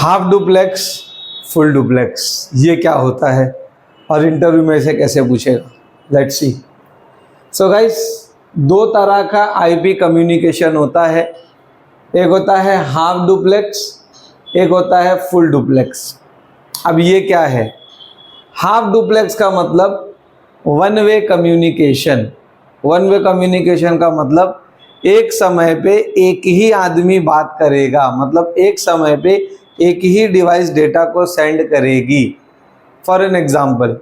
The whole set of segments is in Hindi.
हाफ डुप्लेक्स, फुल डुप्लेक्स, ये क्या होता है और इंटरव्यू में इसे कैसे पूछेगा, लेट्स सी। सो गाइस, दो तरह का आईपी कम्युनिकेशन होता है, एक होता है हाफ डुप्लेक्स, एक होता है फुल डुप्लेक्स। अब ये क्या है? हाफ डुप्लेक्स का मतलब one way communication. One way communication का मतलब एक समय पे एक ही आदमी बात करेगा, मतलब एक समय पे एक ही डिवाइस डेटा को सेंड करेगी। फॉर एन एग्जाम्पल,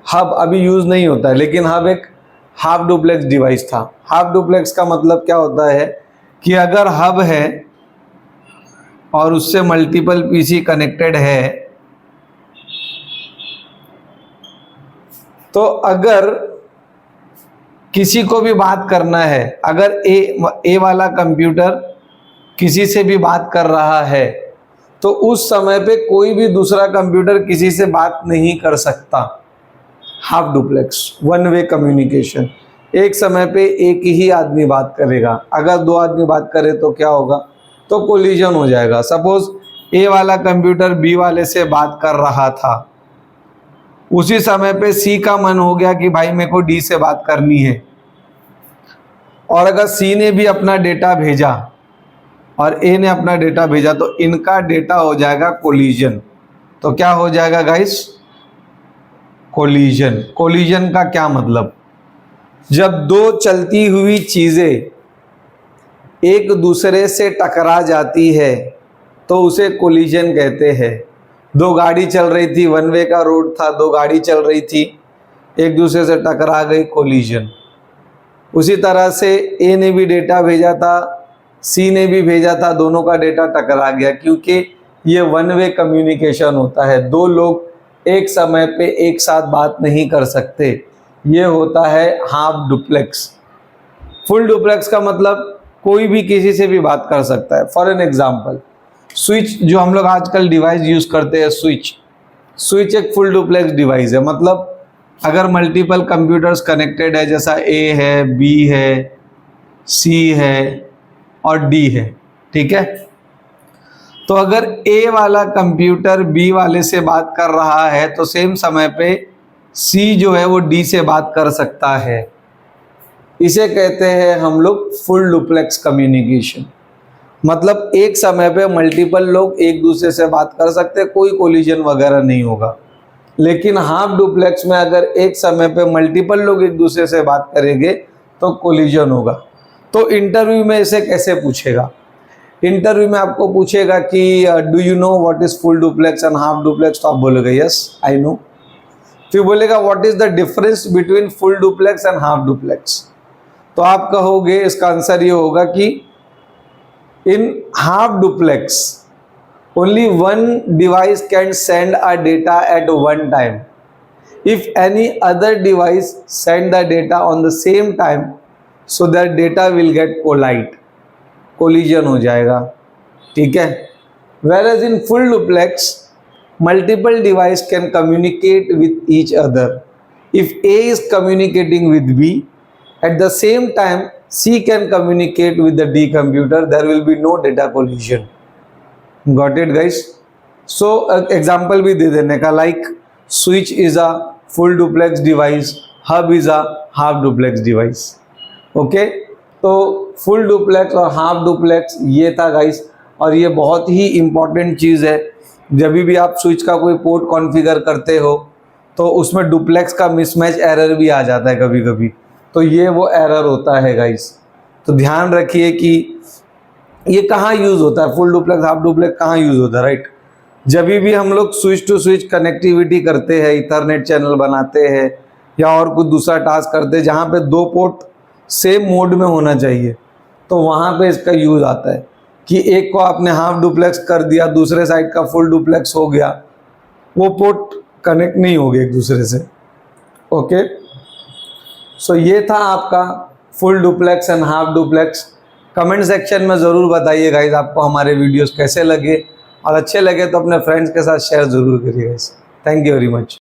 हब अभी यूज़ नहीं होता है, लेकिन हब एक हाफ डुप्लेक्स डिवाइस था। हाफ डुप्लेक्स का मतलब क्या होता है कि अगर हब है और उससे मल्टीपल पीसी कनेक्टेड है, तो अगर किसी को भी बात करना है, अगर ए वाला कंप्यूटर किसी से भी बात कर रहा है, तो उस समय पे कोई भी दूसरा कंप्यूटर किसी से बात नहीं कर सकता। Half duplex, one way communication, एक समय पे एक ही आदमी बात करेगा। अगर दो आदमी बात करे तो क्या होगा? तो कोलिजन हो जाएगा। सपोज ए वाला कंप्यूटर बी वाले से बात कर रहा था, उसी समय पे सी का मन हो गया कि भाई मेरे को डी से बात करनी है, और अगर सी ने भी अपना डेटा भेजा और ए ने अपना डेटा भेजा, तो इनका डेटा हो जाएगा कोलिजन। तो क्या हो जाएगा गाइस? कोलिजन। कोलिजन का क्या मतलब? जब दो चलती हुई चीजें एक दूसरे से टकरा जाती है तो उसे कोलिजन कहते हैं। दो गाड़ी चल रही थी, वन वे का रोड था, दो गाड़ी चल रही थी, एक दूसरे से टकरा गई, कोलिजन। उसी तरह से ए ने भी डेटा भेजा था, सी ने भी भेजा था, दोनों का डेटा टकरा गया, क्योंकि ये वन वे कम्युनिकेशन होता है। दो लोग एक समय पे एक साथ बात नहीं कर सकते, ये होता है हाफ डुप्लेक्स। फुल डुप्लेक्स का मतलब कोई भी किसी से भी बात कर सकता है। फॉर एन एग्जाम्पल, स्विच, जो हम लोग आजकल डिवाइस यूज करते हैं, स्विच एक फुल डुप्लेक्स डिवाइस है। मतलब अगर मल्टीपल कंप्यूटर्स कनेक्टेड है, जैसा ए है, बी है, सी है और डी है, ठीक है, तो अगर ए वाला कंप्यूटर बी वाले से बात कर रहा है तो सेम समय पे सी जो है वो डी से बात कर सकता है। इसे कहते हैं हम लोग फुल डुप्लेक्स कम्युनिकेशन। मतलब एक समय पे मल्टीपल लोग एक दूसरे से बात कर सकते हैं, कोई कोलिजन वगैरह नहीं होगा। लेकिन हाफ डुप्लेक्स में अगर एक समय पे मल्टीपल लोग एक दूसरे से बात करेंगे तो कोलिजन होगा। तो इंटरव्यू में इसे कैसे पूछेगा? इंटरव्यू में आपको पूछेगा कि do you know what is full duplex and half duplex, तो आप बोलेगा यस आई नो। फिर बोलेगा what is the difference between full duplex and half duplex, तो आप कहोगे, इसका आंसर ये होगा कि in half duplex only one device can send a data at one time. If any other device send the data on the same time, so that data will get collide, collision हो जाएगा, ठीक है। Whereas in full duplex, multiple device can communicate with each other. If A is communicating with B, at the same time C can communicate with the D computer, there will be no data collision. Got it guys? So example भी दे देने का, like switch is a full duplex device, hub is a half duplex device. Okay, तो full duplex और half duplex ये था guys, और ये बहुत ही important चीज़ है। जब भी आप स्विच का कोई पोर्ट कॉन्फ़िगर करते हो तो उसमें डुप्लेक्स का मिसमैच एरर भी आ जाता है कभी कभी, तो ये वो एरर होता है गाइस। तो ध्यान रखिए कि ये कहाँ यूज़ होता है, फुल डुप्लेक्स हाफ डुप्लेक्स कहाँ यूज़ होता है, राइट। जब भी हम लोग स्विच टू स्विच कनेक्टिविटी करते हैं, इथरनेट चैनल बनाते हैं या और कुछ दूसरा टास्क करते हैं जहाँ पे दो पोर्ट सेम मोड में होना चाहिए, तो वहाँ पे इसका यूज़ आता है कि एक को आपने हाफ डुप्लेक्स कर दिया, दूसरे साइड का फुल डुप्लेक्स हो गया, वो पोर्ट कनेक्ट नहीं हो गए एक दूसरे से। ओके, सो ये था आपका full duplex and half duplex. Comment section में ज़रूर बताइए गाइस आपको हमारे वीडियोस कैसे लगे, और अच्छे लगे तो अपने फ्रेंड्स के साथ शेयर ज़रूर करिए guys. Thank you very much.